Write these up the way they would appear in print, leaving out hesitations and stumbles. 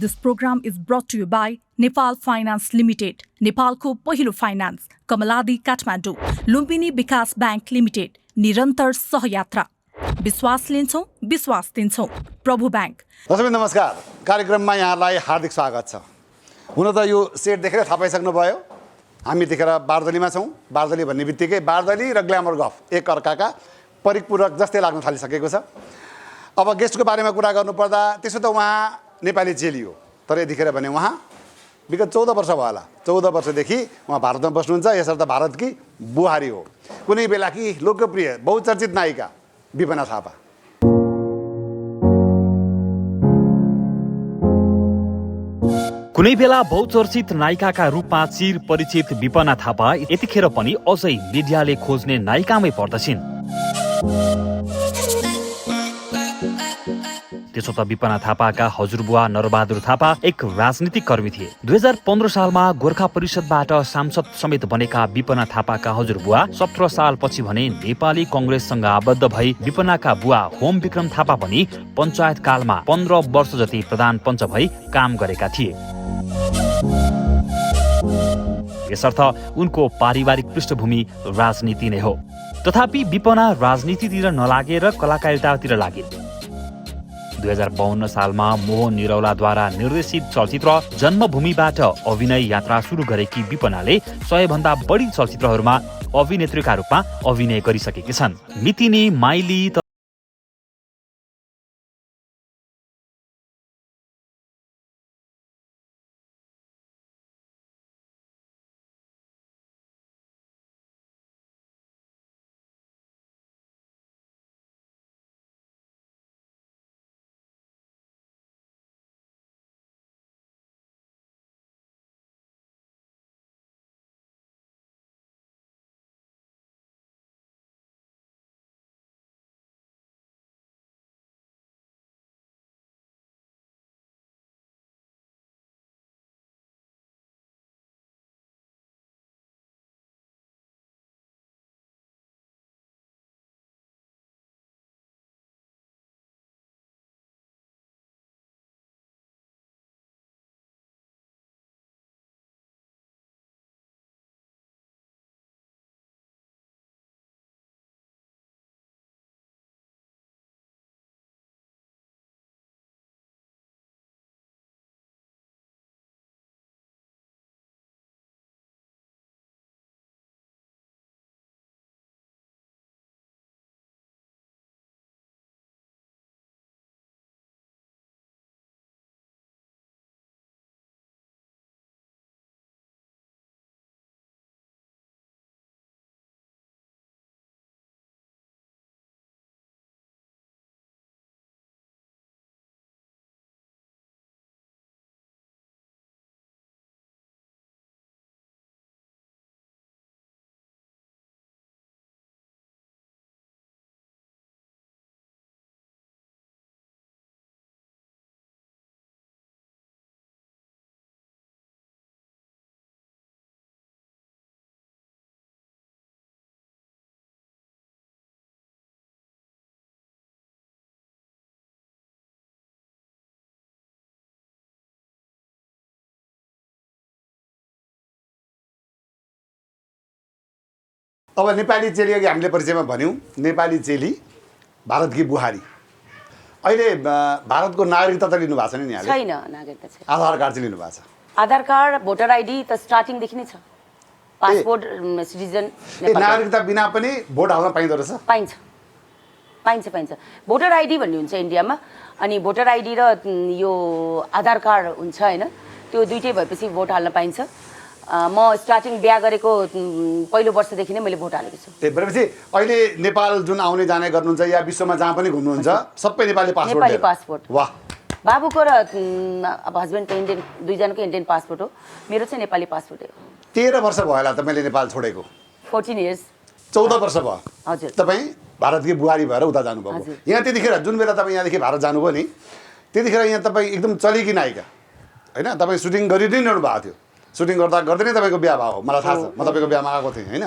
This program is brought to you by Nepal Finance Limited, नेपालको पहिलो finance, Kamaladi Kathmandu, Lumbini विकास bank limited, निरन्तर सहयात्रा, विश्वास लिन्छौं, विश्वास दिन्छौं, प्रभु बैंक। दर्शक नमस्कार, कार्यक्रममा यहाँलाई हार्दिक स्वागत छ। हुन त यो सेट देखेर थाहा पाइसक्नुभयो, हामी देखेर बारदलीमा छौं। बारदली भन्ने बित्तिकै बारदली र ग्ल्यामर गफ एक अर्काका परिपूरक जस्तै लाग्न थालिसकेको छ। अब गेस्टको बारेमा कुरा गर्नुपर्दा त्यसो त उहाँ नेपाली चेली हो, तर यतिखेर भने उहाँ विगत 14 वर्ष भयो होला, 14 वर्षदेखि उहाँ भारतमा बस्नुहुन्छ। यसर्थ भारतकी बुहारी हो, कुनै बेलाकी लोकप्रिय बहुचर्चित नायिका विपना थापा। कुनै बेला बहुचर्चित नायिकाका रूपमा चिर परिचित विपना थापा यतिखेर पनि अझै मिडियाले खोज्ने नायिकामै पर्दछिन्। त्यसो त विपना थापाका हजुरबुवा नरबहादुर थापा एक राजनीतिक कर्मी थिए। 2015 सालमा गोर्खा परिषदबाट सांसद समेत बनेका विपना थापाका हजुरबुवा 17 सालपछि भने नेपाली कङ्ग्रेससँग आबद्ध भई विपनाका बुवा होम विक्रम थापा पनि पञ्चायत कालमा 15 वर्ष जति प्रधान पञ्च भई काम गरेका थिए। यसर्थ उनको पारिवारिक पृष्ठभूमि राजनीति नै हो। तथापि विपना राजनीतितिर नलागेर कलाकारितातिर लागे। 2052 सालमा मोहन निरौलाद्वारा निर्देशित चलचित्र जन्मभूमिबाट अभिनय यात्रा सुरु गरेकी विपनाले 100 भन्दा बढी चलचित्रहरूमा अभिनेत्रीका रूपमा अभिनय गरिसकेकी छन्। मितिनी, माइली अब नेपाली चेली अघि हामीले परिचयमा भन्यौं, नेपाली चेली भारतकी बुहारी। अहिले भारतको नागरिकता त लिनु भएको छ नि यहाँले? छैन, नागरिकता छैन। आधार कार्ड चाहिँ लिनु भएको छ? आधार कार्ड, भोटर आइडी त स्टार्टिङदेखि नै छ। Passport, citizen. नागरिकता बिना पनि भोट हाल्न पाइँदो रहेछ? पाइन्छ, पाइन्छ, पाइन्छ। भोटर आइडी भन्ने हुन्छ इन्डियामा, अनि भोटर आइडी र यो आधार कार्ड हुन्छ हैन, त्यो दुईटै भएपछि भोट हाल्न पाइन्छ। म स्टार्टिङ बिहा गरेको पहिलो वर्षदेखि नै मैले भोट हालेको छु। त्यही भएपछि अहिले नेपाल जुन आउने जाने गर्नुहुन्छ या विश्वमा जहाँ पनि घुम्नुहुन्छ सबै नेपाली पासपोर्ट? नेपाली पासपोर्ट। वाह। बाबुको र अब हस्बेन्डको इन्डियन, दुईजनाको इन्डियन पासपोर्ट हो, मेरो चाहिँ नेपाली पासपोर्ट हो। 13 वर्ष भयो होला तपाईँले नेपाल छोडेको? 14 इयर्स। 14 वर्ष भयो। हजुर। तपाईँ भारतकी बुहारी भएर उता जानुभएको। यहाँ त्यतिखेर जुन बेला तपाईँ यहाँदेखि भारत जानुभयो नि, त्यतिखेर यहाँ तपाईँ एकदम चलेकी नायिका हैन? तपाईँ सुटिङ गरिदिनु भएको थियो। सुटिङ गर्दा गर्दै नै तपाईँको बिहा भयो, मलाई थाहा छ। म तपाईँको बिहामा आएको थिएँ हैन?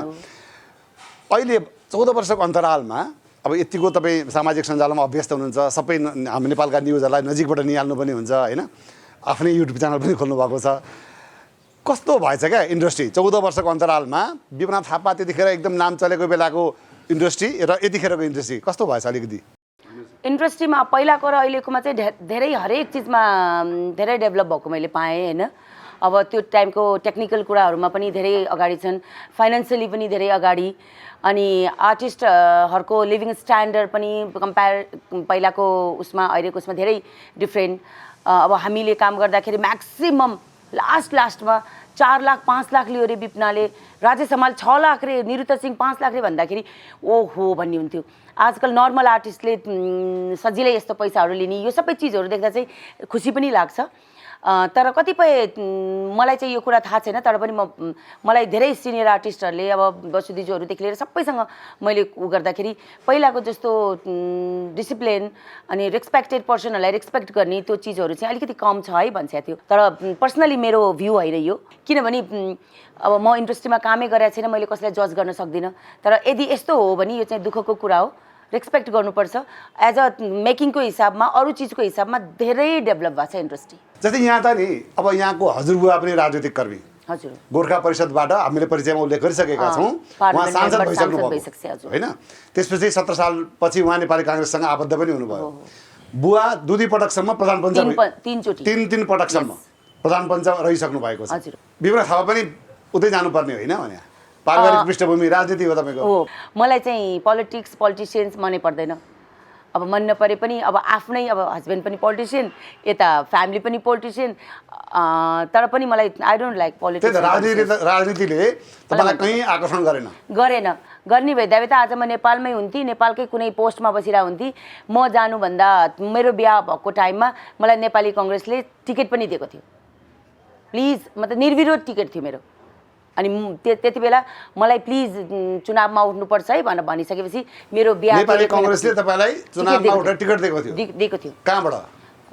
अहिले 14 वर्षको अन्तरालमा अब यतिको तपाईँ सामाजिक सञ्जालमा अभ्यस्त हुनुहुन्छ, सबै हामी नेपालका न्युजहरूलाई नजिकबाट निहाल्नु पनि हुन्छ हैन? आफ्नै युट्युब च्यानल पनि खोल्नु भएको छ। कस्तो भएछ क्या इन्डस्ट्री 14 वर्षको अन्तरालमा विपना थापा त्यतिखेर एकदम नाम चलेको बेलाको इन्डस्ट्री र यतिखेरको इन्डस्ट्री कस्तो भएछ अलिकति? इन्डस्ट्रीमा पहिलाको र अहिलेकोमा चाहिँ धेरै हरेक चिजमा धेरै डेभलप भएको मैले पाएँ होइन। अब त्यो टाइमको टेक्निकल कुराहरूमा पनि धेरै अगाडि छन्, फाइनेन्सियली पनि धेरै अगाडि, अनि आर्टिस्टहरूको लिभिङ स्ट्यान्डर्ड पनि पहिलाको उसमा अहिलेको उसमा धेरै डिफ्रेन्ट। अब हामीले काम गर्दाखेरि म्याक्सिमम लास्टमा 4 लाख 5 लाख लियो रे विपनाले, राजेश हमाल 6 लाख रे, निरुता सिंह 5 लाख रे भन्दाखेरि ओहो भन्ने हुन्थ्यो। आजकल नर्मल आर्टिस्टले सजिलै यस्तो पैसाहरू लिने, यो सबै चिजहरू देख्दा चाहिँ खुसी पनि लाग्छ। तर कतिपय मलाई चाहिँ यो कुरा थाहा छैन, तर पनि मलाई धेरै सिनियर आर्टिस्टहरूले अब बसुदिजुहरूदेखि लिएर सबैसँग मैले उ गर्दाखेरि पहिलाको जस्तो डिसिप्लिन अनि रेस्पेक्टेड पर्सनहरूलाई रेस्पेक्ट गर्ने त्यो चिजहरू चाहिँ अलिकति कम छ है भन्छ थियो। तर पर्सनली मेरो भ्यू होइन यो, किनभने अब म इन्डस्ट्रीमा कामै गरेको छैन, मैले कसैलाई जज गर्न सक्दिनँ। तर यदि यस्तो हो भने यो चाहिँ दुःखको कुरा हो, रेस्पेक्ट गर्नुपर्छ। एज अ मेकिङको हिसाबमा अरू चिजको हिसाबमा धेरै डेभलप भएको छ इन्डस्ट्री। जस्तै यहाँ त नि अब यहाँको हजुरबुवा पनि राजनीतिक कर्मी, हजुर, गोर्खा परिषदबाट हामीले परिचयमा उल्लेख गरिसकेका छौँ, उहाँ सांसद भइसक्नु भएको होइन। त्यसपछि 17 सालपछि उहाँ नेपाली काङ्ग्रेससँग आबद्ध पनि हुनुभयो। बुवा दुई पटकसम्म प्रधान पञ्च तीन पटकसम्म प्रधान पञ्च रहिसक्नु भएको छ। विपना थापा पनि उतै जानुपर्ने होइन भने पारिवारिक पृष्ठभूमि राजनीति हो तपाईँको? हो, मलाई चाहिँ पोलिटिसियन्स मनै पर्दैन। अब मन नपरे पनि अब आफ्नै अब हस्बेन्ड पनि पोलिटिसियन, यता फ्यामिली पनि पोलिटिसियन, तर पनि मलाई आई डोन्ट लाइक पोलिटिक्स। राजनीतिले तपाईँलाई कहीँ आकर्षण गरेन? गर्ने भइदिए त आज म नेपालमै हुन्थेँ, नेपालकै कुनै पोस्टमा बसिरहेको हुन्थेँ। म जानुभन्दा मेरो बिहा भएको टाइममा मलाई नेपाली कङ्ग्रेसले टिकट पनि दिएको थियो, प्लिज, मतलब निर्विरोध टिकट थियो मेरो। अनि त्यति बेला मलाई प्लिज चुनावमा उठ्नुपर्छ है भनेर भनिसकेपछि मेरो बिहा नेपाली कङ्ग्रेसले तपाईँलाई चुनावमा उठ्न टिकट दिएको थियो? कहाँबाट?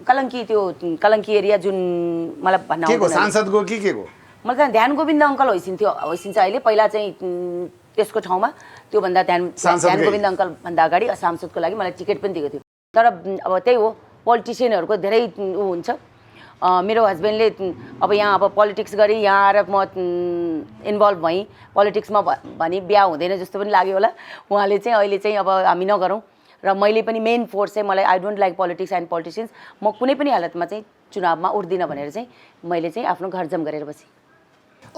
कलङ्की एरिया, जुन मलाई भन्न के को सांसदको के को? मलाई त ध्यान गोविन्द अङ्कल होइसिन्छ अहिले, पहिला चाहिँ त्यसको ठाउँमा त्योभन्दा ध्यान गोविन्द अङ्कल भन्दा अगाडि सांसदको लागि मलाई टिकट पनि दिएको थियो। तर अब त्यही हो, पोलिटिसियनहरूको धेरै ऊ हुन्छ। मेरो हस्बेन्डले अब यहाँ अब पोलिटिक्स गरेँ, यहाँ आएर म इन्भल्भ भएँ पोलिटिक्समा भने बिहा हुँदैन जस्तो पनि लाग्यो होला। उहाँले चाहिँ अहिले चाहिँ अब हामी नगरौँ, र मैले पनि मेन फोर्स चाहिँ मलाई I don't like politics and politicians, म कुनै पनि हालतमा चाहिँ चुनावमा उठ्दिनँ भनेर चाहिँ मैले चाहिँ आफ्नो घर जम गरेर बसेँ।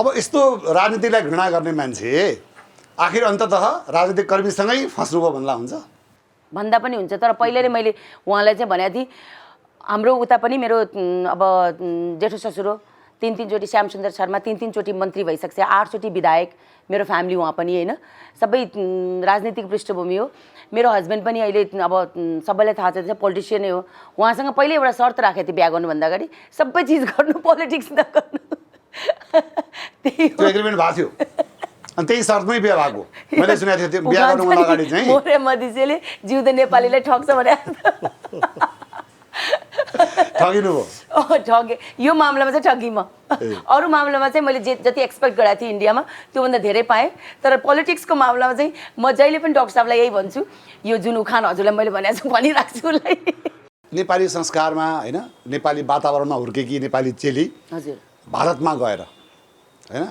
अब यस्तो राजनीतिलाई घृणा गर्ने मान्छे आखिर अन्ततः राजनीतिक कर्मीसँगै फस्नुभयो भन्दा हुन्छ? भन्दा पनि हुन्छ, तर पहिले नै मैले उहाँलाई चाहिँ भनेको थिएँ। हाम्रो उता पनि मेरो अब जेठो ससुर हो, 3 चोटि श्यामसुन्दर शर्मा 3 चोटि मन्त्री भइसक्छ, 8 चोटि विधायक, मेरो फ्यामिली उहाँ पनि होइन, सबै राजनीतिक पृष्ठभूमि हो। मेरो हस्बेन्ड पनि अहिले अब सबैलाई थाहा छ पोलिटिसियनै हो। उहाँसँग पहिले एउटा शर्त राखेको थिएँ बिहा गर्नुभन्दा अगाडि, सबै चिज गर्नु, पोलिटिक्स नगर्नु। त्यो एग्रिमेन्ट भएको थियो अनि त्यही शर्तमै बिहा भएको मैले सुनेको थिएँ। बिहा गर्नुभन्दा अगाडि चाहिँ मोरे मधेसीले जिउँदो नेपालीलाई ठग्छ भने ठगिनु भयो? ठगे, यो मामलामा चाहिँ ठगी म। अरू मामलामा चाहिँ मैले जति एक्सपेक्ट गरेको थिएँ इन्डियामा त्योभन्दा धेरै पाएँ। तर पोलिटिक्सको मामलामा चाहिँ म जहिले पनि डक्टर साहबलाई यही भन्छु, यो जुन उखान हजुरलाई मैले भनेको छु भनिराख्छु उसलाई। नेपाली संस्कारमा होइन, नेपाली वातावरणमा हुर्केकी नेपाली चेली हजुर भारतमा गएर होइन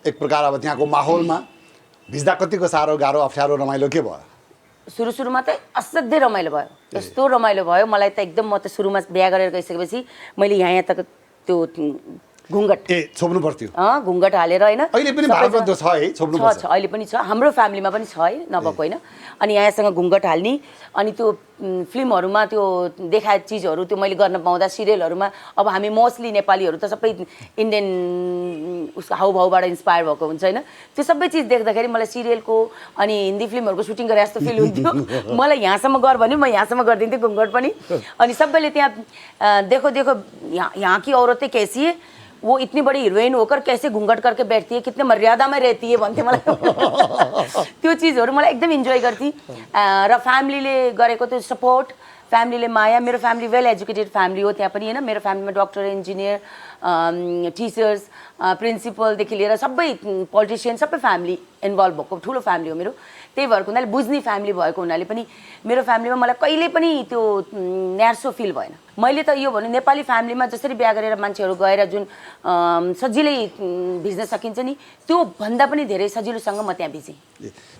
एक प्रकार अब त्यहाँको माहौलमा भिज्दा कतिको साह्रो गाह्रो अप्ठ्यारो रमाइलो के भयो? सुरुमा त असाध्यै रमाइलो भयो, यस्तो रमाइलो भयो मलाई त एकदम। म त सुरुमा बिहा गरेर गइसकेपछि मैले यहाँ तक त्यो घुङ्गट छोप्नु पर्थ्यो, घुङ्गट हालेर होइन। अहिले पनि भारतमा त्यो छ है, छोप्नु पर्छ? छ, अहिले पनि छ, हाम्रो फ्यामिलीमा पनि छ है, नभएको होइन। अनि यहाँसँग घुङ्गट हाल्ने, अनि त्यो फिल्महरूमा त्यो देखाएको चिजहरू त्यो मैले गर्न पाउँदा, सिरियलहरूमा अब हामी मोस्टली नेपालीहरू त सबै इन्डियन उसको हाउभाउबाट इन्सपायर भएको हुन्छ होइन। त्यो सबै चिज देख्दाखेरि मलाई सिरियलको अनि हिन्दी फिल्महरूको सुटिङ गरे जस्तो फिल हुन्थ्यो। मलाई यहाँसम्म गर भने म यहाँसम्म गरिदिन्थेँ घुङ्गट पनि। अनि सबैले त्यहाँ देखो यहाँ की औरतें कैसी है, वो इतनी बड़ी हीरोइन होकर कैसे घूंघट करके बैठती है, कितने मर्यादा में रहती है भन्थे मलाई। त्यो चिजहरू मलाई एकदम इन्जोय गर्थेँ। र फ्यामिलीले गरेको त्यो सपोर्ट, फ्यामिलीले माया, मेरो फ्यामिली वेल एजुकेटेड फ्यामिली हो त्यहाँ पनि होइन। मेरो फ्यामिलीमा डक्टर, इन्जिनियर, टिचर्स, प्रिन्सिपलदेखि लिएर सबै पोलिटिसियन, सबै फ्यामिली इन्भल्भ भएको ठुलो फ्यामिली हो मेरो। त्यही भएको हुनाले बुझ्ने फ्यामिली भएको हुनाले पनि मेरो फ्यामिलीमा मलाई कहिले पनि त्यो न्यार्सो फिल भएन। मैले त यो भन्नु नेपाली फ्यामिलीमा जसरी बिहा गरेर मान्छेहरू गएर जुन सजिलै भिज्न सकिन्छ नि त्यो भन्दा पनि धेरै सजिलोसँग म त्यहाँ भिजेँ।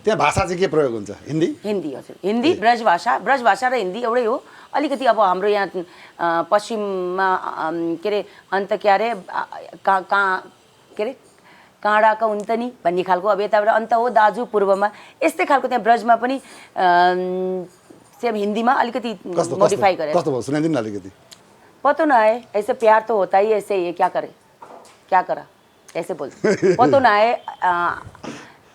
त्यहाँ भाषा चाहिँ के प्रयोग हुन्छ? हिन्दी? हिन्दी हजुर, हिन्दी ब्रजभाषा र हिन्दी एउटै हो। अलिकति अब हाम्रो यहाँ पश्चिममा के अरे अन्त के अरे के अरे काँडाका उन्त नि भन्ने खालको, अब यताबाट अन्त हो दाजु पूर्वमा, यस्तै खालको त्यहाँ ब्रजमा पनि सेम हिन्दीमा अलिकति मोडिफाई गरेर। कस्तो भयो सुनाइदिनु न अलिकति। पतो न आए ऐसे प्यार तो होता ही ऐसे ही, क्या करे क्या करा ऐसे बोल्छ। पतो न आए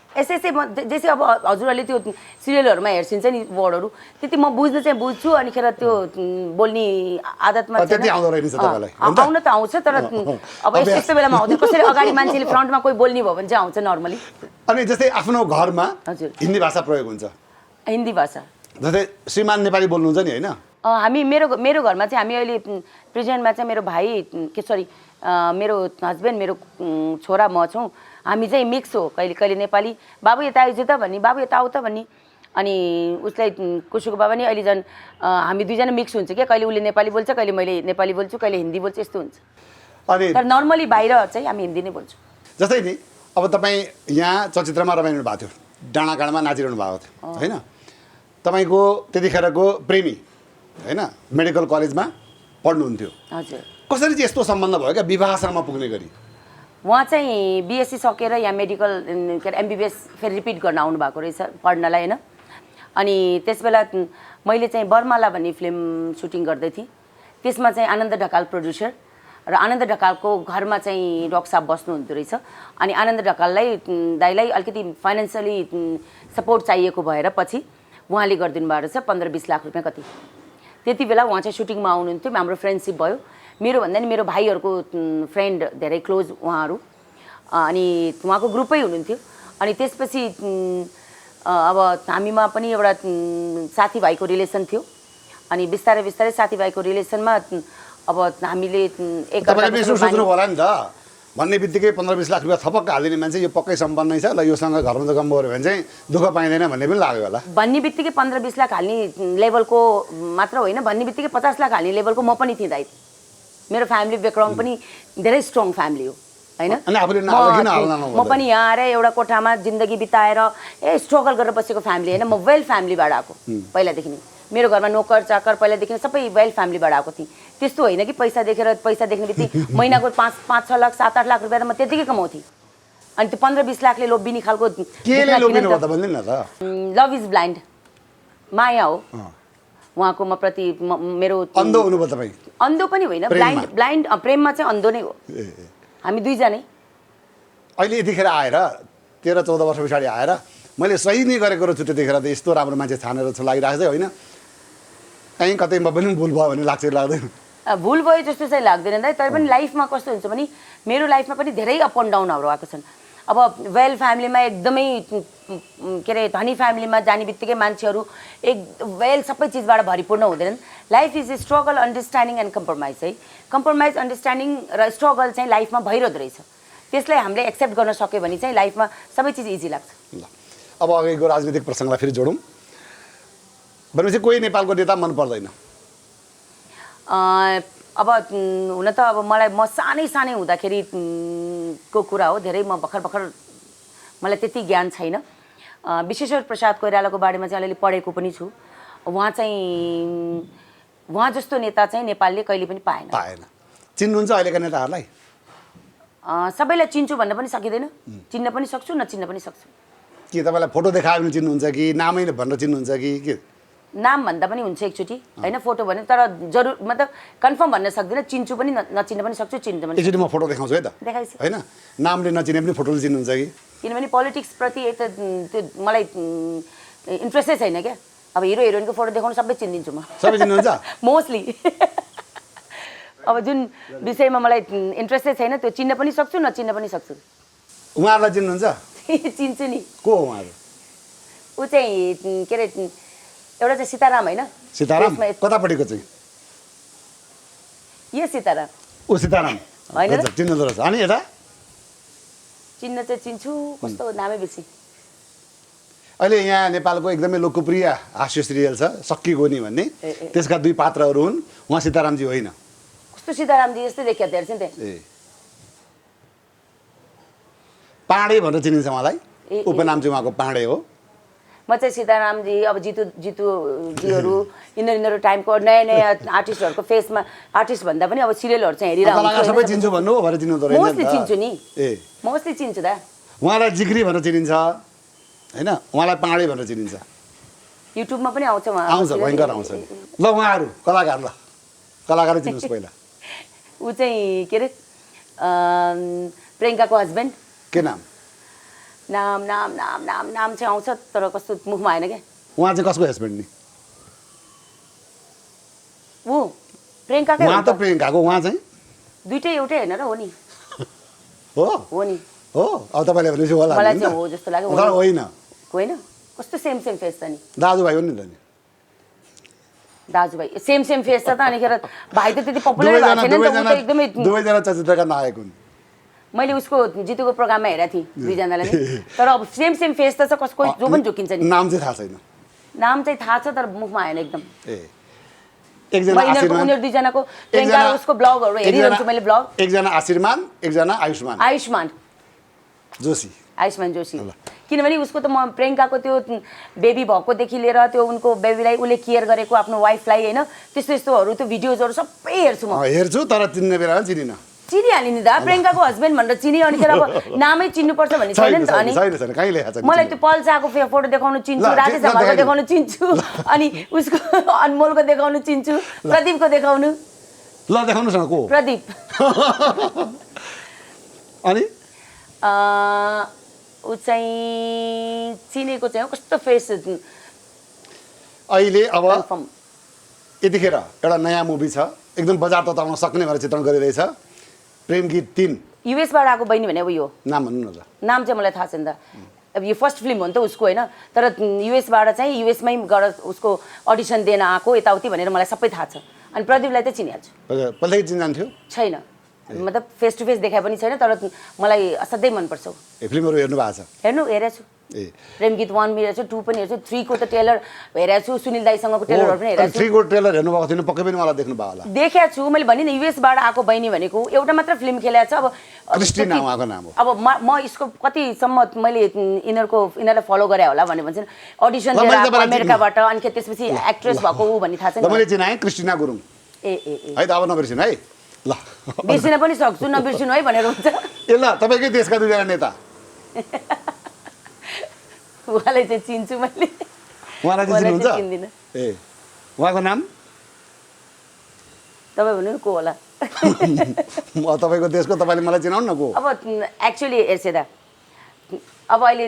ऐसे ऐसे जैसे अब हजुरहरूले त्यो सिरियलहरूमा हेर्छिन्छ नि वर्डहरू, त्यति म बुझ्न चाहिँ बुझ्छु, अनि खेर त्यो बोल्ने आदतमा आउन त आउँछ, तर अब यस्तो यस्तो बेलामा आउँदैन। कसैले अगाडि मान्छेले फ्रन्टमा कोही बोल्ने भयो भने चाहिँ आउँछ नर्मली। अनि जस्तै आफ्नो घरमा हजुर हिन्दी भाषा प्रयोग हुन्छ? हिन्दी भाषा जस्तै श्रीमान नेपाली बोल्नुहुन्छ नि होइन? हामी मेरो घरमा चाहिँ हामी अहिले प्रेजेन्टमा चाहिँ मेरो भाइ के सरी मेरो हस्बेन्ड, मेरो छोरा, म छौँ। हामी चाहिँ मिक्स हो, कहिले कहिले नेपाली बाबु यता आइज त भन्ने, बाबु यता आऊ त भन्ने, अनि उसलाई कुसुको बाबा नि अहिले झन् हामी दुईजना मिक्स हुन्छ क्या। कहिले उसले नेपाली बोल्छ, कहिले मैले नेपाली बोल्छु, कहिले हिन्दी बोल्छु, यस्तो हुन्छ। अनि तर नर्मली बाहिर चाहिँ हामी हिन्दी नै बोल्छौँ। जस्तै नि अब तपाईँ यहाँ चलचित्रमा रमाइरहनु भएको थियो, डाँडाकाँडामा नाचिरहनु भएको थियो होइन? तपाईँको त्यतिखेरको प्रेमी होइन मेडिकल कलेजमा पढ्नुहुन्थ्यो, हजुर। कसरी चाहिँ यस्तो सम्बन्ध भयो क्या विवाहसम्म पुग्ने गरी? उहाँ चाहिँ बिएससी सकेर यहाँ मेडिकल के अरे एमबिबिएस फेरि रिपिट गर्न आउनुभएको रहेछ पढ्नलाई होइन। अनि त्यसबेला मैले चाहिँ बर्माला भन्ने फिल्म सुटिङ गर्दै थिएँ। त्यसमा चाहिँ आनन्द ढकाल प्रोड्युसर र आनन्द ढकालको घरमा चाहिँ डक्टर साहब बस्नुहुन्थ्यो रहेछ। अनि आनन्द ढकाललाई दाइलाई अलिकति फाइनेन्सियली सपोर्ट चाहिएको भएर पछि उहाँले गरिदिनु भएको रहेछ 15-20 लाख रुपियाँ कति। त्यति बेला उहाँ चाहिँ सुटिङमा आउनुहुन्थ्यो, हाम्रो फ्रेन्डसिप भयो। मेरो भन्दा नि मेरो भाइहरूको फ्रेन्ड धेरै क्लोज उहाँहरू, अनि उहाँको ग्रुपै हुनुहुन्थ्यो। अनि त्यसपछि अब हामीमा पनि एउटा साथीभाइको रिलेसन थियो, अनि बिस्तारै बिस्तारै साथीभाइको रिलेसनमा अब हामीले एक सोच्नु होला नि त, भन्ने बित्तिकै 15-20 लाख रुपियाँ थपक्क हालिदिने मान्छे यो पक्कै सम्पन्न छ, ल योसँग घरमा जग्गा गऱ्यो भने चाहिँ दुःख पाइँदैन भन्ने पनि लाग्यो होला। भन्ने बित्तिकै 15-20 लाख हाल्ने लेभलको मात्र होइन, भन्ने बित्तिकै 50 लाख हाल्ने लेभलको म पनि थिएँ दाइ। मेरो फ्यामिली ब्याकग्राउन्ड पनि धेरै स्ट्रङ फ्यामिली हो होइन। म पनि यहाँ आएर एउटा कोठामा जिन्दगी बिताएर स्ट्रगल गरेर बसेको फ्यामिली होइन। म वेल फ्यामिलीबाट आएको पहिलादेखि नै। मेरो घरमा नोकर चाकर पहिलादेखि नै सबै वेल फ्यामिलीबाट आएको थिएँ। त्यस्तो होइन कि पैसा देख्ने बित्तिकै महिनाको 5-6 लाख 7-8 लाख रुपियाँ त म त्यतिकै कमाउँथेँ। अनि त्यो 15-20 लाखले लोभिने खालको लभ इज ब्लाइन्ड, माया हो उहाँको म प्रति। मेरो अन्धो हुनुभयो तपाईँ? अन्धो पनि होइन, ब्लाइन्ड प्रेममा चाहिँ अन्धो नै हो हामी दुईजनै। अहिले यतिखेर आएर 13-14 वर्ष पछाडि आएर मैले सही नै गरेको रहेछु, त्यतिखेर त यस्तो राम्रो मान्छे छानेर जस्तो लागिरहेको छ होइन? कहीँ कतै म पनि भुल भयो भने लाग्छ लाग्दैन? भुल भयो जस्तो चाहिँ लाग्दैन दाइ। तर पनि लाइफमा कस्तो हुन्छ भने मेरो लाइफमा पनि धेरै अप एन्ड डाउनहरू आएको छन्। अब वेल फ्यामिलीमा एकदमै के अरे धनी फ्यामिलीमा जाने बित्तिकै मान्छेहरू एक वेल सबै चिजबाट भरिपूर्ण हुँदैनन्। Life is a struggle, understanding and compromise है। कम्प्रोमाइज, अन्डरस्ट्यान्डिङ र स्ट्रगल चाहिँ लाइफमा भइरहँदो रहेछ। त्यसलाई हामीले एक्सेप्ट गर्न सक्यो भने चाहिँ लाइफमा सबै चिज इजी लाग्छ। ल अब अघिको राजनीतिक प्रसङ्गलाई फेरि जोडौँ भनेपछि कोही नेपालको नेता मन पर्दैन? अब हुन त अब मलाई म सानै हुँदाखेरि को कुरा हो, धेरै म भर्खर मलाई त्यति ज्ञान छैन। विश्वेश्वर प्रसाद कोइरालाको बारेमा चाहिँ अलिअलि पढेको पनि छु। उहाँ जस्तो नेता चाहिँ नेपालले कहिले पनि पाएन। चिन्नुहुन्छ अहिलेका नेताहरूलाई? सबैलाई चिन्छु भन्न पनि सकिँदैन, चिन्न पनि सक्छु, नचिन्न पनि सक्छु। के तपाईँलाई फोटो देखायो भने चिन्नुहुन्छ कि नामै भनेर चिन्नुहुन्छ कि के? नाम भन्दा पनि हुन्छ एकचोटि होइन, फोटो भने तर जरुर मतलब कन्फर्म भन्न सक्दिनँ। चिन्छु पनि नचिन्न पनि सक्छु, चिन्न पनि। एकचोटि म फोटो देखाउँछु है त, देखाइस् होइन? नामले नचिने पनि फोटोले चिन्नुहुन्छ कि? किनभने पोलिटिक्सप्रति त्यो मलाई इन्ट्रेस्टै छैन क्या। अब हिरो हिरोइनको फोटो देखाउनु सबै चिनिदिन्छु म, सबै चिन्नुहुन्छ मोस्टली। अब जुन विषयमा मलाई इन्ट्रेस्टै छैन त्यो चिन्न पनि सक्छु, नचिन्न पनि सक्छु। उहाँहरूलाई चिन्नुहुन्छ? चिन्छु नि। को हो उहाँहरू? ऊ चाहिँ के अरे एउटा चाहिँ सीताराम होइन? सीताराम कतापट्टिको चाहिँ? यो सीताराम। ऊ सीताराम होइन र? चिन्नुहुँदो रहेछ। अनि यता चिन्न चाहिँ चिन्छु, कस्तो नामै बेसी। अहिले यहाँ नेपालको एकदमै लोकप्रिय हास्य सिरियल छ सक्की गोनी भन्ने त्यसका 2 पात्रहरू हुन् उहाँ सीतारामजी होइन कस्तो सीतारामजी जस्तै देखिया हेर्छ नि ए पाँडे भनेर चिनिन्छ उहाँलाई उपनाम चाहिँ उहाँको पाँडे हो म चाहिँ सीतारामजी अब जितुजीहरू यिनीहरू टाइमको नयाँ आर्टिस्टहरूको फेसमा आर्टिस्ट भन्दा पनि अब सिरियलहरू चाहिँ कलाकार सबै हेरिरहेको चिन्छु भन्नु हो भनेर चिन्नु त रहेछ मोस्टली चिन्छु नि ए मोस्टली चिन्छु दा उहाँलाई जिग्री भनेर चिनिन्छ होइन उहाँलाई पाँडे भनेर चिनिन्छ युट्युबमा पनि आउँछ उहाँ आउँछ भयङ्कर आउँछ ल उहाँहरू कलाकारै चिन्नुहोस् पहिला ऊ चाहिँ के अरे प्रियङ्काको हस्बेन्ड के नाम नाम नाम नाम नाम नाम चाहिँ आउँछ तर कस्तो मुखमा आएन क्या उहाँ चाहिँ कसको हस्बेन्ड नि ऊ प्रियङ्काकै उहाँ त प्रियङ्काको उहाँ चाहिँ दुइटै एउटै होइन र हो नि हो नि हो अब तपाईँले भनेपछि होला मलाई नि चाहिँ त? हो जस्तो लाग्यो तर होइन होइन कस्तो सेम फेस छ नि दाजुभाइ हो नि त नि दाजुभाइ सेम फेस छ त अनिखेर भाइ त त्यति पपुलर भएको छैन नि त ऊ त एकदमै दुवैजना चलचित्रका नायक हुन् मैले उसको जितुको प्रोग्राममा हेरेको थिएँ दुईजनालाई नि तर अब सेम फेस त छ कसको जो पनि झुकिन्छ नि नाम चाहिँ थाहा छैन नाम चाहिँ थाहा छ तर मुखमा आएन एकदम ए एकजना आशीर्मान उनीहरू दुईजनाको प्रियङ्का उसको ब्लगहरू हेरिरहन्छु मैले ब्लग एकजना आशीर्मान एकजना आयुष्मान जोशी किनभने उसको त म प्रियङ्काको त्यो बेबी भएकोदेखि लिएर त्यो उनको बेबीलाई उसले केयर गरेको आफ्नो वाइफलाई होइन त्यस्तो यस्तोहरू त्यो भिडियोजहरू सबै हेर्छु म हेर्छु तर चिन्ने बेला चिनिन चिनिहाल्यो नि दा प्रियङ्काको हस्बेन्ड भनेर चिने अनि अब नामै चिन्नुपर्छ भन्ने छैन नि त अनि मलाई त्यो पल्साको फोटो देखाउनु चिन्छु राजेश हमालको देखाउनु चिन्छु अनि उसको अनमोलको देखाउनु चिन्छु प्रदीपको देखाउनु ल देखाउनुहोस् न को प्रदीप अनि ऊ चाहिँ चिनेको चाहिँ हो कस्तो फेस अहिले अब यतिखेर एउटा नयाँ मुभी छ एकदम बजार तताउन सक्ने भनेर चित्रण गरिरहेछ प्रेम गीत 3 युएसबाट आएको बहिनी भने अब यो नाम भन्नु न त नाम चाहिँ मलाई थाहा छैन त अब यो फर्स्ट फिल्म हो नि त उसको होइन तर युएसबाट चाहिँ युएसमै गएर उसको अडिसन दिन आएको यताउति भनेर मलाई सबै थाहा छ अनि प्रदीपलाई त चिनिहाल्छु पहिल्यै चिन्जान्थ्यो छैन मतलब फेस टु फेस देखाए पनि छैन तर मलाई असाध्यै मनपर्छ फिल्महरू हेर्नु भएको छ हेरेको छु प्रेम गीत 1 पनि हेरेको छु 2 पनि हेरेको छु 3 को त ट्रेलर हेरेको छु सुनिल दाईसँगको ट्रेलरहरू पनि हेरेको छु 3 को ट्रेलर हेर्नु भएको थिएन पक्कै पनि मलाई देख्नु भयो होला देखेको छु मैले भने नि युएसबाट आएको बहिनी भनेको एउटा मात्र फिल्म खेलेको छ अब क्रिस्टिना उहाँको नाम हो अब म यसको कतिसम्म मैले यिनीहरूलाई फलो गरे होला भने भन्छ अडिसन दिएर आएको अमेरिकाबाट अनि त्यसपछि एक्ट्रेस भएको ऊ भन्ने थाहा छैन मैले चिनाएँ क्रिस्टिना गुरुङ ए है त अब नबिर्सिनु है ल बिर्सिन पनि सक्छु नबिर्सिनु है भनेर हुन्छ ए ल तपाईँकै देशका दुईजना नेता उहाँलाई चाहिँ चिन्छु मैले उहाँलाई चाहिँ चिन्नुहुन्छ चिन्दिनँ ए उहाँको नाम तपाईँ भन्नु को होला तपाईँको देशको तपाईँले मलाई चिनाउनु न को अब एक्चुअली हेर्छ दा अब अहिले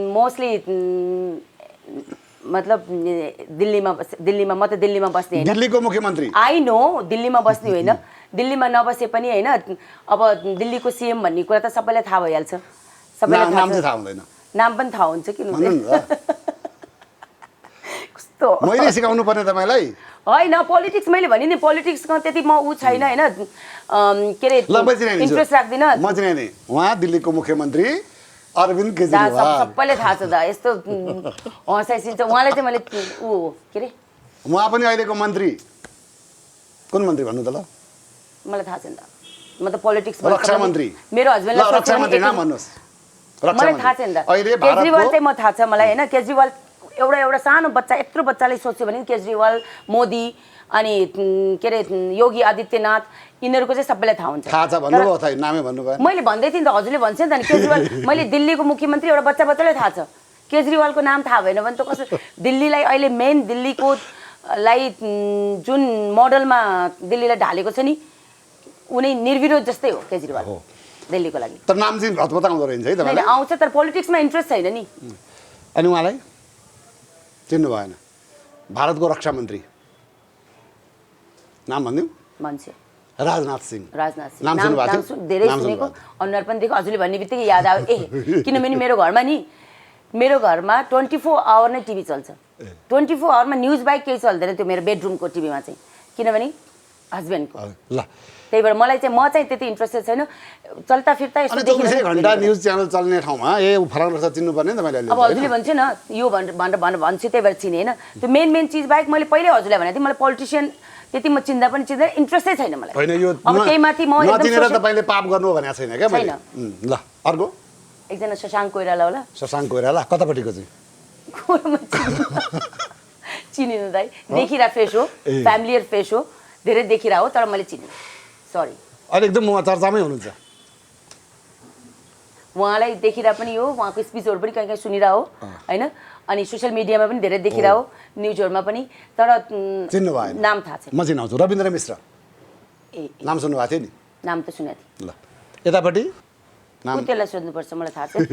मोस्टली मतलब दिल्लीमा म त दिल्लीमा बस्ने होइन दिल्लीको मुख्यमन्त्री आई नो दिल्लीमा बस्ने होइन दिल्लीमा नबसे पनि होइन अब दिल्लीको सीएम भन्ने कुरा त सबैलाई थाहा भइहाल्छ सबैलाई नाम चाहिँ थाहा हुँदैन नाम पनि थाहा हुन्छ किन कस्तो मैले सिकाउनु पर्ने तपाईँलाई होइन पोलिटिक्स मैले भने नि पोलिटिक्समा त्यति म ऊ छैन होइन के अरे इन्ट्रेस्ट राख्दिनँ म चाहिँ नि उहाँ दिल्लीको मुख्यमन्त्री अरविन्द केजरीवाल सबैले थाहा छ दा यस्तो हँसाइसिन्छ उहाँलाई चाहिँ मैले ऊ के अरे उहाँ पनि अहिलेको मन्त्री कुन मन्त्री भन्नु त ल मलाई थाहा छैन म त पोलिटिक्स रक्षा मन्त्री मेरो हस्बेन्डलाई रक्षा मन्त्री नाम भन्नुहोस् मलाई थाहा छैन दा केजरीवाल चाहिँ म थाहा छ मलाई होइन केजरीवाल एउटा सानो बच्चा यत्रो बच्चाले सोच्यो भने केजरीवाल मोदी अनि के अरे योगी आदित्यनाथ यिनीहरूको चाहिँ सबैलाई थाहा हुन्छ थाहा छ भन्नुभयो त नामै भन्नुभयो मैले भन्दै थिएँ नि त हजुरले भन्छ नि त केजरीवाल मैले दिल्लीको मुख्यमन्त्री एउटा बच्चालाई थाहा छ केजरीवालको नाम थाहा भएन भने त कसो दिल्लीलाई अहिले मेन दिल्लीको लाई जुन मोडलमा दिल्लीलाई ढालेको छ नि उनी निर्विरोध जस्तै हो केजरीवाल दिल्लीको लागि तर नाम चाहिँ हतपत आउँदो रहेछ है तपाईँलाई आउँछ तर पोलिटिक्समा इन्ट्रेस्ट छैन नि अनि उहाँलाई चिन्नु भएन भारतको रक्षा मन्त्री नाम भनिदिउँ मान्छे राजनाथ सिंह नाम धेरै सुनेको अनुहार पनि देखेको हजुरले भन्ने बित्तिकै याद आयो ए किनभने मेरो घरमा 24 आवर नै टिभी चल्छ 24 आवरमा न्युज बाहेक केही चल्दैन त्यो मेरो बेडरुमको टिभीमा चाहिँ किनभने हस्बेन्डको ल त्यही भएर मलाई चाहिँ म चाहिँ त्यति इन्ट्रेस्टेड छैन चल्ता फिर्ता अनि 24 घण्टा न्युज च्यानल चल्ने ठाउँमा फलानु रहेछ चिन्नुपर्ने नि त मैले अब हजुरले भन्छु न यो भनेर भन्छु त्यही भएर चिने होइन त्यो मेन चिज बाहेक मैले पहिल्यै हजुरलाई भनेको थिएँ मलाई पोलिटिसियन त्यति म चिन्दा पनि चिन्दैन इन्ट्रेस्टै छैन मलाई होइन यो अब त्यही माथि म नचिनेर एकदम तपाईँले पाप गर्नु भनेको छैन क्या मैले ल अर्को एकजना शशाङ्क कोइराला होला शशाङ्क कोइराला कतापट्टिको चाहिँ चिनिनु दाइ देखिरा फेस हो फ्यामिलियर फेस हो धेरै देखिरा हो तर मैले चिने सरी अहिले एकदम म चर्चामै हुनुहुन्छ उहाँलाई देखिरा पनि हो उहाँको स्पिचहरू पनि कहीँ कहीँ सुनिरह हो होइन अनि सोसियल मिडियामा पनि धेरै देखिरह हो न्युजहरूमा पनि तर चिन्नु भएन नाम थाहा छैन म चिनाउँछु रविन्द्र मिश्र ए नाम सुन्नुभएको थियो नि नाम त सुनेको थिएँ ल यतापट्टि नाम त्यसलाई सोध्नुपर्छ मलाई थाहा छैन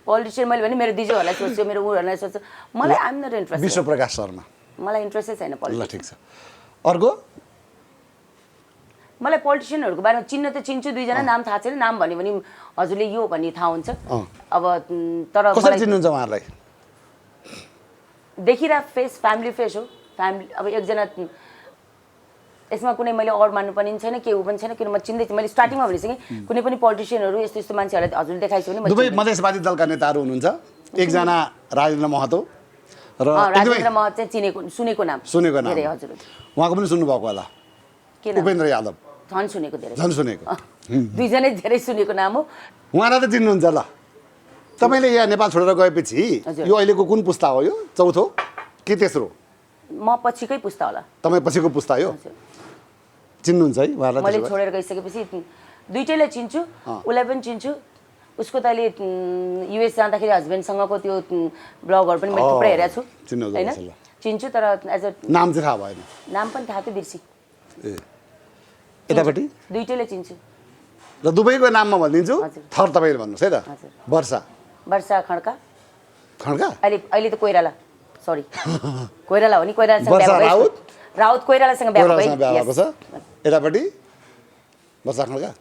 पोलिटिसियन मैले भने मेरो दिजोहरूलाई सोध्छु मेरो उहरूलाई सोध्छु मलाई आइम नट इन्ट्रेस्ट विश्व प्रकाश शर्मा मलाई इन्ट्रेस्टै छैन ल पोलिटिक्स ठिक छ अर्को मलाई पोलिटिसियनहरूको बारेमा चिन्न त चिन्छु दुईजना नाम थाहा छैन नाम भन्यो भने हजुरले यो भन्ने थाहा हुन्छ अब तर कसरी चिन्नुहुन्छ उहाँहरूलाई देखिरा फेस फ्यामिली फेस हो फ्यामिली अब एकजना यसमा कुनै मैले अड मान्नु पनि छैन के पनि छैन किन म चिन्दै मैले स्टार्टिङमा भनिसकेँ कुनै पनि पोलिटिसियनहरू यस्तो यस्तो मान्छेहरूलाई हजुरले देखाइछु भने दुवै मधेसवादी दलका नेताहरू हुनुहुन्छ एकजना राजेन्द्र महतो र राजेन्द्र महत चाहिँ सुनेको नाम धेरै हजुर उहाँको पनि सुन्नुभएको होला के नाम उपेन्द्र यादव झन् सुनेको धेरै झन् सुनेको दुईजनै धेरै सुनेको नाम हो उहाँलाई त चिन्नुहुन्छ ल तपाईँले यहाँ नेपाल छोडेर गएपछि यो अहिलेको कुन पुस्ता हो यो चौथो कि तेस्रो म पछिकै पुस्ता होला तपाईँ पछिको पुस्ता हो चिन्नुहुन्छ है उहाँलाई मैले छोडेर गइसकेपछि दुइटैलाई चिन्छु उसलाई पनि चिन्छु उसको त अहिले युएस जाँदाखेरि हस्बेन्डसँगको त्यो ब्लगहरू पनि मैले थुप्रै हेरेको छु होइन चिन्छु तर एज अ नाम चाहिँ थाहा भएन नाम पनि थाहा थियो बिर्सी ए यतापट्टि दुइटैलाई चिन्छु र दुबईको नाममा भनिदिन्छु थर तपाईँले भन्नुहोस् है त वर्षा वर्षा खड्का खड्का अहिले त कोइराला सरी कोइराला हो नि कोइरालासँग वर्षा राउत राउत कोइरालासँग बिहा भएको छ यतापट्टि वर्षा खड्का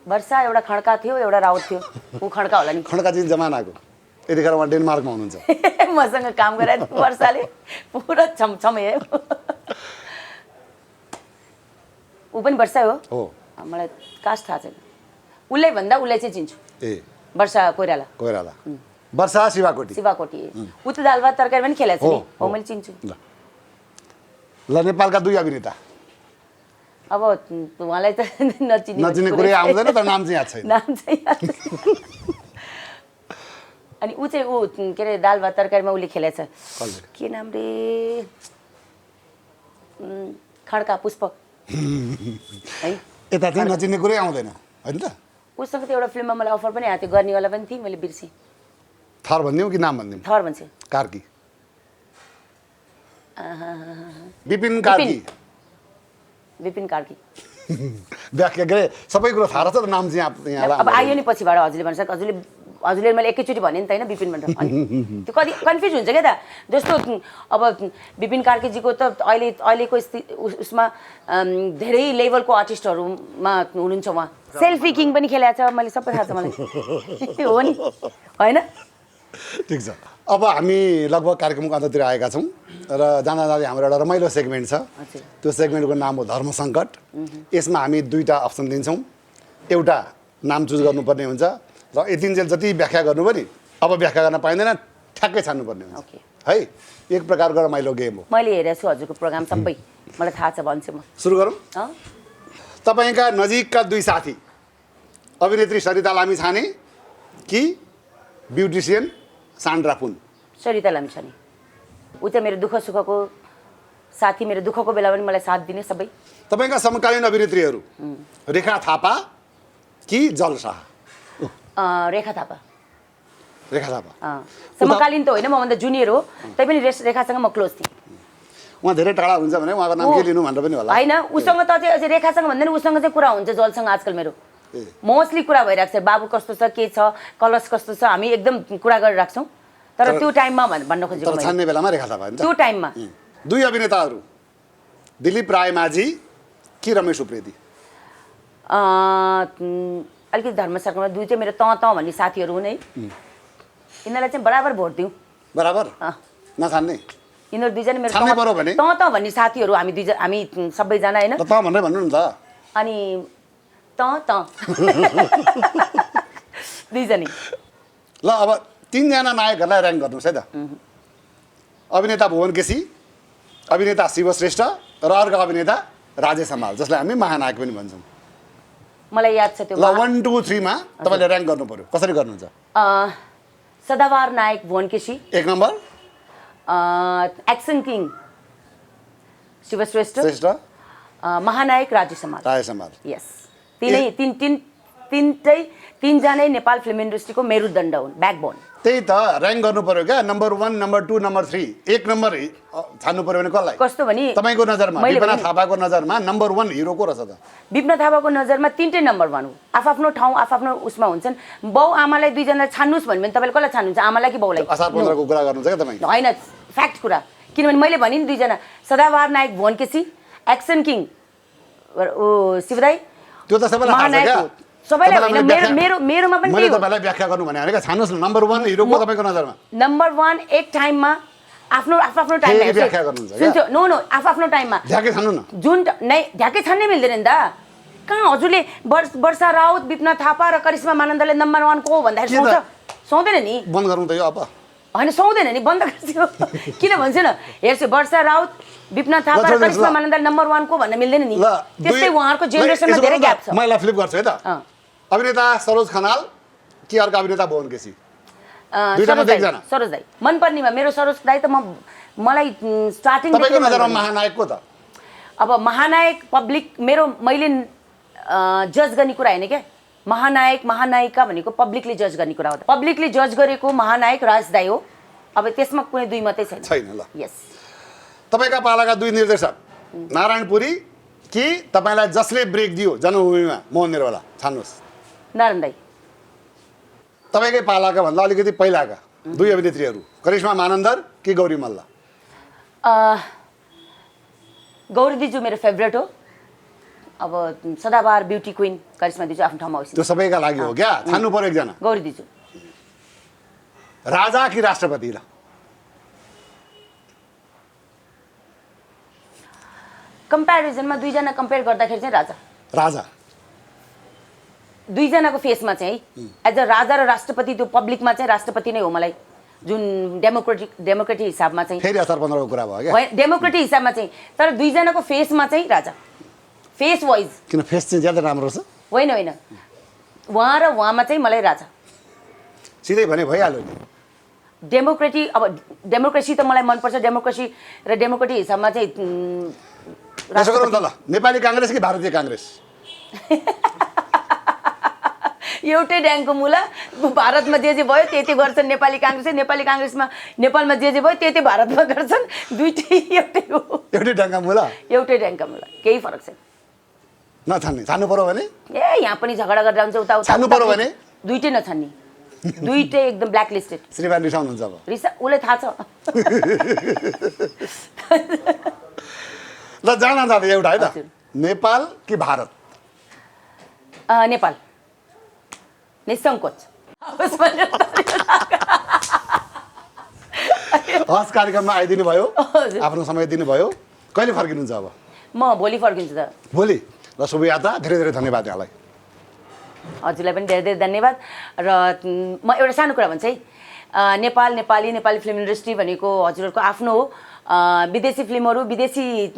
वर्षा एउटा खड्का थियो एउटा राउत थियो ऊ खड्का होला नि खड्का चाहिँ जमानाको यतिखेर उहाँ डेनमार्कमा हुनुहुन्छ मसँग काम गरायो वर्षाले पुरा छमछम हे ऊ पनि वर्षा हो मलाई कास्ट थाहा छैन उसलाई भन्दा उसलाई चाहिँ चिन्छु ए वर्षा कोइराला कोइराला वर्षा शिवाकोटी शिवाकोटी ऊ त दाल भात तरकारी पनि खेलाएको छ नि हो मैले चिन्छु ल नेपालका दुई अभिनेता अब उहाँलाई त नचिने कुरै आउँदैन तर नाम चाहिँ याद छैन नाम चाहिँ अनि ऊ चाहिँ ऊ के अरे दाल भात तरकारीमा उसले खेलेको छ के नाम रे खड्का पुष्प है यता चाहिँ नचिन्ने कुरै आउँदैन होइन त उसँग त एउटा फिल्ममा मलाई अफर पनि आएको थियो गर्नेवाला पनि थिएँ मैले बिर्सेँ थर भनिदिउँ कि नाम भनिदिउँ थर भन्छ कार्की विपिन कार्की विपिन कार्की व्याख्या के अरे सबै कुरो थाहा रहेछ त नाम चाहिँ यहाँलाई अब आयो नि पछिबाट हजुरले भन्छ हजुरले मैले एकैचोटि भने नि त होइन विपिन भनेर अनि त्यो कति कन्फ्युज हुन्छ क्या त जस्तो अब विपिन कार्कीजीको त अहिलेको उसमा धेरै लेभलको आर्टिस्टहरूमा हुनुहुन्छ उहाँ सेल्फी किङ पनि खेलेको छ मैले सबै थाहा छ मलाई त्यो हो नि होइन ठिक छ अब हामी लगभग कार्यक्रमको अन्ततिर आएका छौँ र जाँदा जाँदै हाम्रो एउटा रमाइलो सेगमेन्ट छ त्यो सेगमेन्टको नाम हो धर्म सङ्कट यसमा हामी दुईवटा अप्सन दिन्छौँ एउटा नाम चुज गर्नुपर्ने हुन्छ र यतिन्जेल जति व्याख्या गर्नु पनि अब व्याख्या गर्न पाइँदैन ठ्याक्कै छान्नुपर्ने हुन्छ है एक प्रकारको रमाइलो गेम हो मैले हेरेको छु हजुरको प्रोग्राम सबै मलाई थाहा छ भन्छु म सुरु गरौँ तपाईँका नजिकका दुई साथी अभिनेत्री सरिता लामिछाने कि ब्युटिसियन सान्ड्रा पुन सरिता लामिछाने ऊ चाहिँ मेरो दुःख सुखको साथी मेरो दुःखको बेला पनि मलाई साथ दिने सबै तपाईँका समकालीन अभिनेत्रीहरू रेखा थापा कि जल शाह रेखा थापा रेखा थापा समकालीन त होइन मभन्दा जुनियर हो तैपनि रेखासँग म क्लोज थिएँ उहाँ धेरै टाढा हुन्छ भने उहाँको नाम के लिनु भनेर पनि होला होइन उसँग त अझै रेखासँग भन्दैन उसँग चाहिँ कुरा हुन्छ जलसँग आजकल मेरो मोस्टली कुरा भइरहेको छ बाबु कस्तो छ के छ कलर्स कस्तो छ हामी एकदम कुरा गरिरहेको छौँ तर त्यो टाइममा भन्न खोजेको छान्ने बेलामा रेखा थापा त्यो टाइममा दुई अभिनेताहरू दिलीप रायमाझी कि रमेश उप्रेती अलिकति धर्म सर्कलमा दुई चाहिँ मेरो तँ भन्ने साथीहरू हुन् है यिनीहरूलाई चाहिँ बराबर भोट दिउँ बराबर नछान्ने यिनीहरू दुईजना मेरो छान्नै पर्यो भने? त भन्ने साथीहरू हामी सबैजना होइन त भनेर भन्नु नि त। अनि त दुईजनै। ल अब 3 जना नायकहरूलाई ऱ्याङ्क गर्नुहोस् है त। अभिनेता भुवन केसी, अभिनेता शिव श्रेष्ठ र अर्को अभिनेता राजेश हमाल, जसलाई हामी महानायक पनि भन्छौँ। मलाई याद छ त्यो। ल 1 2 3 मा तपाईँले ऱ्याङ्क गर्नु पर्यो, कसरी गर्नुहुन्छ? सदाबहार नायक Bhuwan KC, 1 number action king Shiva Shrestha, Shrestha, महानायक राजेश हमाल। राजेश हमाल। यस, तीनजनै नेपाल फिल्म इन्डस्ट्रीको मेरुदण्ड हुन्, ब्याकबोन। त्यही त ऱ्याङ्क गर्नु पर्यो क्या, नम्बर 1, नम्बर 2, नम्बर 3। 1 नम्बर छान्नु पर्यो भने कसलाई? कस्तो भने तपाईँको नजरमा, विपना थापाको नजरमा नम्बर 1 हिरो को रहेछ त? विपना थापाको नजरमा तीनटै नम्बर 1 हो। आफ्नो ठाउँ आफ्नो उसमा हुन्छन्। बाउ आमालाई दुईजना छान्नुहोस् भन्यो भने तपाईँले कसलाई छान्नुहुन्छ, आमालाई कि बाउलाई? असार 15 को कुरा गर्नुहुन्छ क्या तपाईँ? होइन, फ्याक्ट कुरा। किनभने मैले भने नि दुईजना, सदाबहार नायक भुवन केसी, एक्सन किङ शिवदाई, त्यो त सबैलाई थाहा छ क्या। सबैलाई होइन, मेरोमा पनि मैले तपाईँलाई व्याख्या गर्नु भने क्या, छान्नुहोस् न नम्बर 1 हिरो को तपाईँको नजरमा? नम्बर 1 एक टाइममा आफ्नो टाइममा व्याख्या गर्नुहुन्छ सुन्छु। नो आफ्नो टाइममा झ्याके छान्नु न। जुन नै झ्याके छान्नै मिल्दैन नि त। कहाँ हजुरले वर्षा राउत, विपना थापा र करिश्मा मानन्दले नम्बर 1 को भन्दाखेरि सुहाउँदैन नि? बन्द गरौँ त यो अब। होइन सुहाउँदैन नि, बन्द गरिदियो। किन भन्छु न, हेर्छु वर्षा राउत, विपना थापा र करिश्मा मानन्दले नम्बर 1 को भन्न मिल्दैन नि। त्यस्तै उहाँहरूको जेनेरेसनमा धेरै ग्याप छ। मैले फ्लिप गर्छु है त। अभिनेता सरोज खनाल कि अर्को अभिनेता भुवन केसी? सरोज दाई मनपर्नेमा मेरो सरोज दाई त मलाई स्टार्टिङ तपाईँको नजरमा महानायक को त? अब महानायक मैले जज गर्ने कुरा होइन क्या। महानायिका भनेको पब्लिकले जज गर्ने कुरा हो। पब्लिकले जज गरेको महानायक राज दाई हो। अब त्यसमा कुनै दुई मात्रै छैन। ल यस। तपाईँका पालाका 2 निर्देशक नारायण पुरी कि तपाईँलाई जसले ब्रेक दियो जन्मभूमिमा मोहन निर्वाला, छान्नुहोस्। नारायण दाई। तपाईँकै पालाका भन्दा अलिकति पहिलाका 2 अभिनेत्रीहरू, करिश्मा मानन्दर कि गौरी मल्ल? गौरी दिजु मेरो फेभरेट हो। अब सदाबहार ब्युटी क्विन करिश्मा दिजु आफ्नो ठाउँमा होस्। त्यो सबैका लागि हो क्या, छान्नु पर्यो एकजना। गौरी दिजु। राजा कि राष्ट्रपति? र कम्प्यारिजनमा दुईजना कम्पेयर गर्दाखेरि चाहिँ राजा दुईजनाको फेसमा चाहिँ एज अ राजा र राष्ट्रपति, त्यो पब्लिकमा चाहिँ राष्ट्रपति नै हो मलाई, जुन डेमोक्रेटिक हिसाबमा चाहिँ। फेरि असार 15 को कुरा भयो क्या। डेमोक्रेटिक हिसाबमा चाहिँ, तर दुईजनाको फेसमा चाहिँ राजा, फेस वाइज। किन फेस चाहिँ ज्यादा राम्रो छ? होइन उहाँ र उहाँमा चाहिँ मलाई राजा। सिधै भने भइहाल्यो नि। डेमोक्रेसी त मलाई मनपर्छ। डेमोक्रेसी र डेमोक्रेटिक हिसाबमा चाहिँ त्यसो गरौँ त ल, नेपाली काङ्ग्रेस कि भारतीय काङ्ग्रेस? एउटै ड्याङको मुला। भारतमा जे भयो त्यति गर्छन् नेपाली काङ्ग्रेसले, नेपाली काङ्ग्रेसमा नेपालमा जे भयो त्यति भारतमा गर्छन्। दुईटै एउटै हो। एउटै ड्याङका मुला, एउटै ड्याङका मुला, केही फरक छैन। छान्नु पर्यो भने यहाँ पनि झगडा गरेर जान्छ उता छान्नु पर्यो भने दुईटै नछान्ने, दुईटै एकदम ब्ल्याक लिस्टेड। श्रीमान रिसाउनुहुन्छ अब? उसलाई थाहा छ। ल जान एउटा है त, नेपाल कि भारत? नेपाल, निसङ्कोच। हस्, कार्यक्रममा आइदिनु भयो, आफ्नो समय दिनुभयो। कहिले फर्किनुहुन्छ अब? म भोलि फर्किन्छु त। भोलि? ल शुभ यात्रा, धेरै धेरै धन्यवाद यहाँलाई। हजुरलाई पनि धेरै धेरै धन्यवाद। र म एउटा सानो कुरा भन्छु है, नेपाली फिल्म इन्डस्ट्री भनेको हजुरहरूको आफ्नो हो। विदेशी फिल्महरू, विदेशी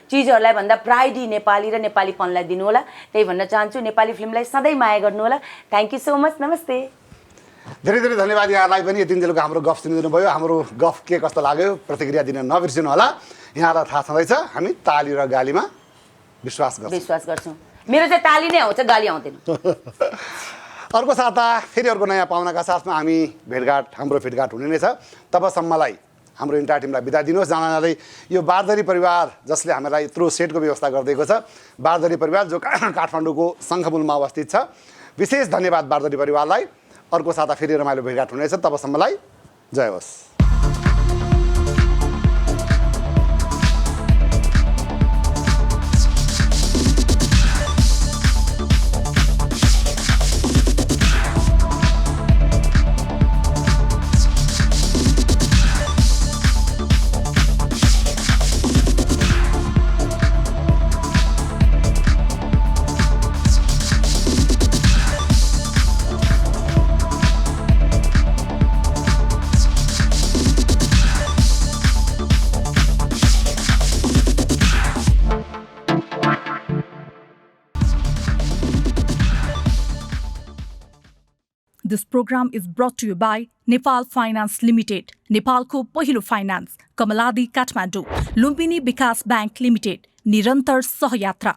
चिजहरूलाई भन्दा प्राइडी नेपाली र नेपालीपनलाई दिनु होला, त्यही भन्न चाहन्छु। नेपाली फिल्मलाई सधैँ माया गर्नु होला। Thank you so much. नमस्ते। धेरै धेरै धन्यवाद यहाँलाई पनि यतिन्जेलको हाम्रो गफ सुनिदिनु भयो। हाम्रो गफ के कस्तो लाग्यो प्रतिक्रिया दिन नबिर्सिनु होला। यहाँलाई थाहा छँदैछ हामी ताली र गालीमा विश्वास गर्छौँ। मेरो चाहिँ ताली नै आउँछ, गाली आउँदैन। अर्को साता फेरि अर्को नयाँ पाहुनाका साथमा हाम्रो भेटघाट हुने नै छ। तबसम्मलाई हाम्रो इन्टायर टिमलाई बिदा दिनुहोस्। जाँदै यो बारदरी परिवार जसले हामीलाई यत्रो सेटको व्यवस्था गरिदिएको छ, बारदरी परिवार जो काठमाडौँको शङ्खमुलमा अवस्थित छ, विशेष धन्यवाद बारदरी परिवारलाई। अर्को साता फेरि रमाइलो भेटघाट हुनेछ। तबसम्मलाई जय होस्। This program is brought to you by Nepal Finance Limited, नेपालको पहिलो फाइनान्स, कमलादी काठमाडौँ, लुम्बिनी विकास ब्याङ्क लिमिटेड, निरन्तर सहयात्रा।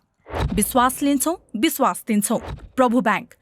विश्वास लिन्छौँ, विश्वास दिन्छौँ। प्रभु ब्याङ्क।